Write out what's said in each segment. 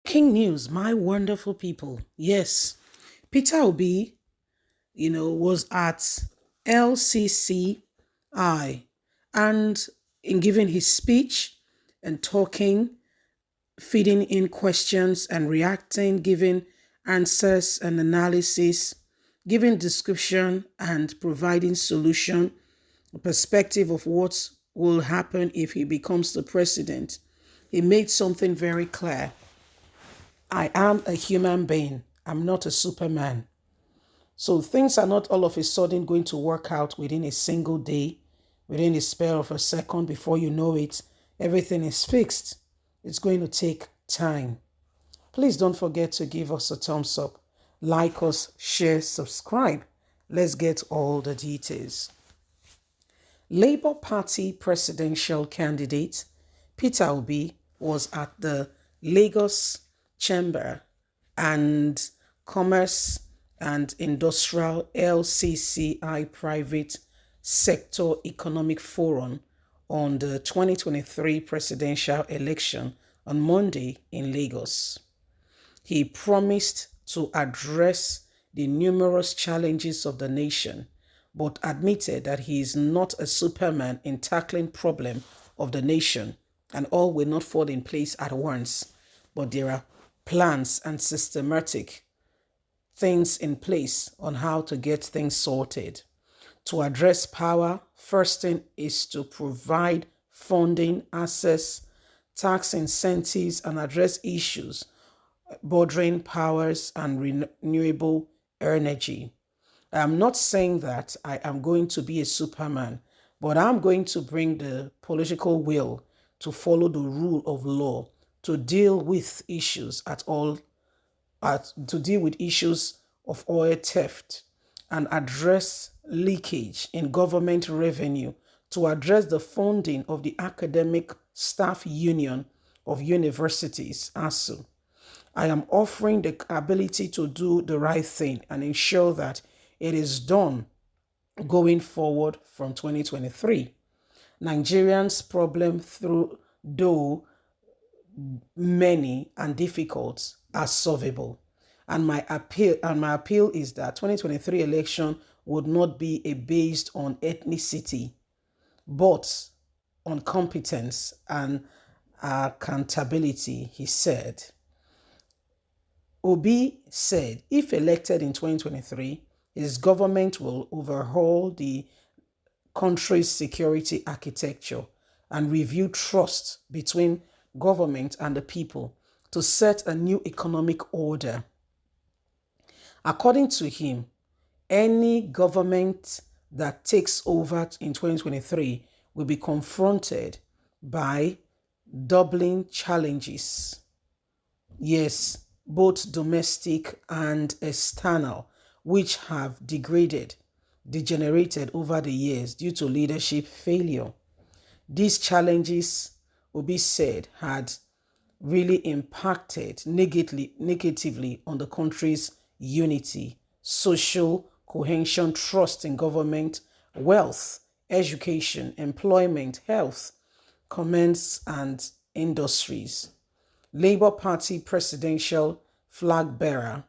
King news, my wonderful people. Yes, Peter Obi, was at Lcci and in giving his speech and talking, feeding in questions and reacting, giving answers and analysis, giving description and providing solution, a perspective of what will happen if he becomes the president. He made something very clear. I am a human being. I'm not a superman. So things are not all of a sudden going to work out within a single day, within a spare of a second. Before you know it, everything is fixed. It's going to take time. Please don't forget to give us a thumbs up, like us, share, subscribe. Let's get all the details. Labour Party presidential candidate Peter Obi was at the Lagos Chamber and Commerce and Industrial LCCI Private Sector Economic Forum on the 2023 presidential election on Monday in Lagos. He promised to address the numerous challenges of the nation, but admitted that he is not a superman in tackling problem of the nation and all will not fall in place at once, but there are plans and systematic things in place on how to get things sorted. To address power, first thing is to provide funding, access, tax incentives, and address issues bordering powers and renewable energy. I'm not saying that I am going to be a superman, but I'm going to bring the political will to follow the rule of law, to deal with issues to deal with issues of oil theft and address leakage in government revenue, to address the funding of the Academic Staff Union of Universities, ASU. I am offering the ability to do the right thing and ensure that it is done going forward from 2023. Nigerians' problem though many and difficult, are solvable. And my appeal is that 2023 election would not be based on ethnicity, but on competence and accountability, he said. Obi said if elected in 2023, his government will overhaul the country's security architecture and review trust between government and the people to set a new economic order. According to him, any government that takes over in 2023 will be confronted by doubling challenges. Yes, both domestic and external, which have degenerated over the years due to leadership failure. These challenges, Obi said, had really impacted negatively on the country's unity, social cohesion, trust in government, wealth, education, employment, health, commerce, and industries. Labour Party presidential flag bearer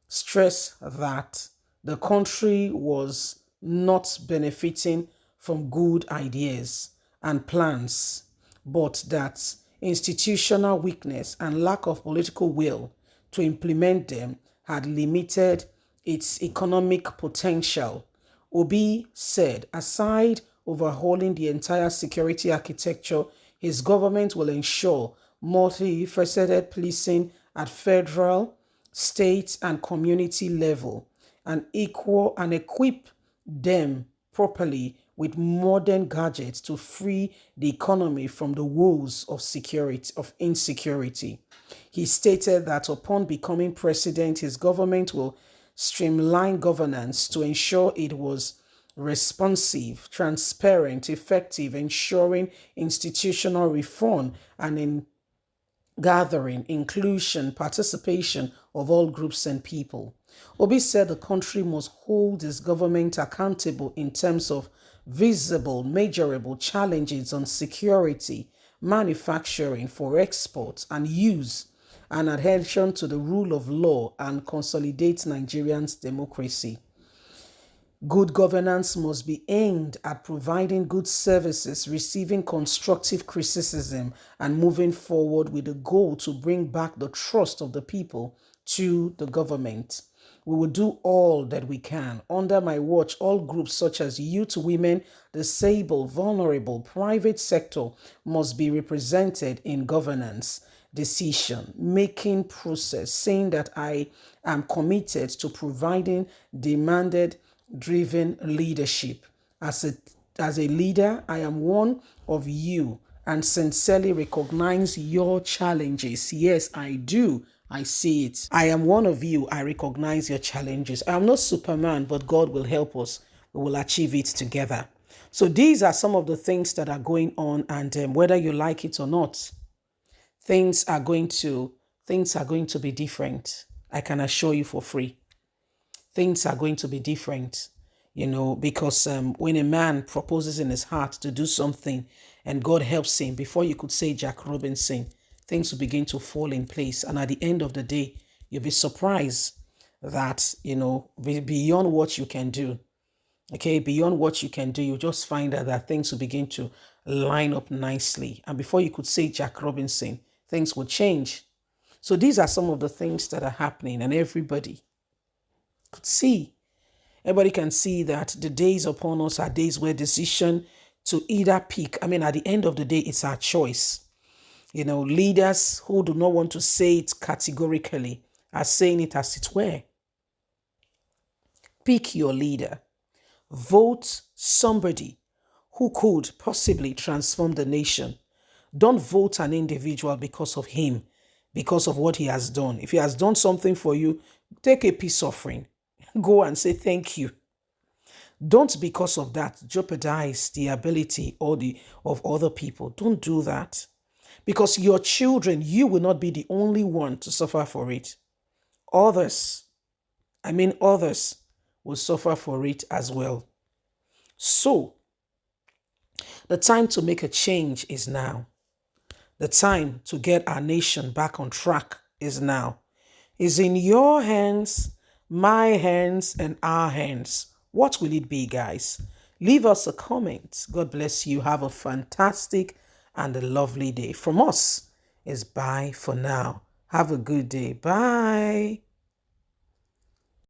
stressed that the country was not benefiting from good ideas and plans, but that institutional weakness and lack of political will to implement them had limited its economic potential. Obi said, aside overhauling the entire security architecture, his government will ensure multifaceted policing at federal, state, and community level and equip them properly with modern gadgets to free the economy from the woes of insecurity. He stated that upon becoming president, his government will streamline governance to ensure it was responsive, transparent, effective, ensuring institutional reform and in gathering, inclusion, participation of all groups and people. Obi said the country must hold its government accountable in terms of visible, measurable challenges on security, manufacturing for export and use, and adhesion to the rule of law and consolidate Nigerians' democracy. Good governance must be aimed at providing good services, receiving constructive criticism, and moving forward with the goal to bring back the trust of the people to the government. We will do all that we can. Under my watch, all groups such as youth, women, disabled, vulnerable, private sector must be represented in governance decision making process, saying that I am committed to providing demanded driven leadership. As a leader, I am one of you and sincerely recognize your challenges. Yes, I do. I see it. I am one of you. I recognize your challenges. I am not Superman, but God will help us. We will achieve it together. So these are some of the things that are going on, and whether you like it or not, things are going to be different. I can assure you for free. Things are going to be different, because when a man proposes in his heart to do something and God helps him, before you could say Jack Robinson, things will begin to fall in place. And at the end of the day, you'll be surprised that, beyond what you can do, okay, beyond what you can do, you just find that things will begin to line up nicely. And before you could say Jack Robinson, things will change. So these are some of the things that are happening, and everybody could see. Everybody can see that the days upon us are days where decision to either pick, at the end of the day, it's our choice. Leaders who do not want to say it categorically are saying it as it were. Pick your leader. Vote somebody who could possibly transform the nation. Don't vote an individual because of him, because of what he has done. If he has done something for you, take a peace offering. Go and say thank you. Don't, because of that, jeopardize the ability of other people. Don't do that. Because your children, you will not be the only one to suffer for it. Others will suffer for it as well. So, the time to make a change is now. The time to get our nation back on track is now. It's in your hands, my hands, and our hands. What will it be, guys? Leave us a comment. God bless you. Have a fantastic and a lovely day. From us is bye for now. Have a good day. Bye.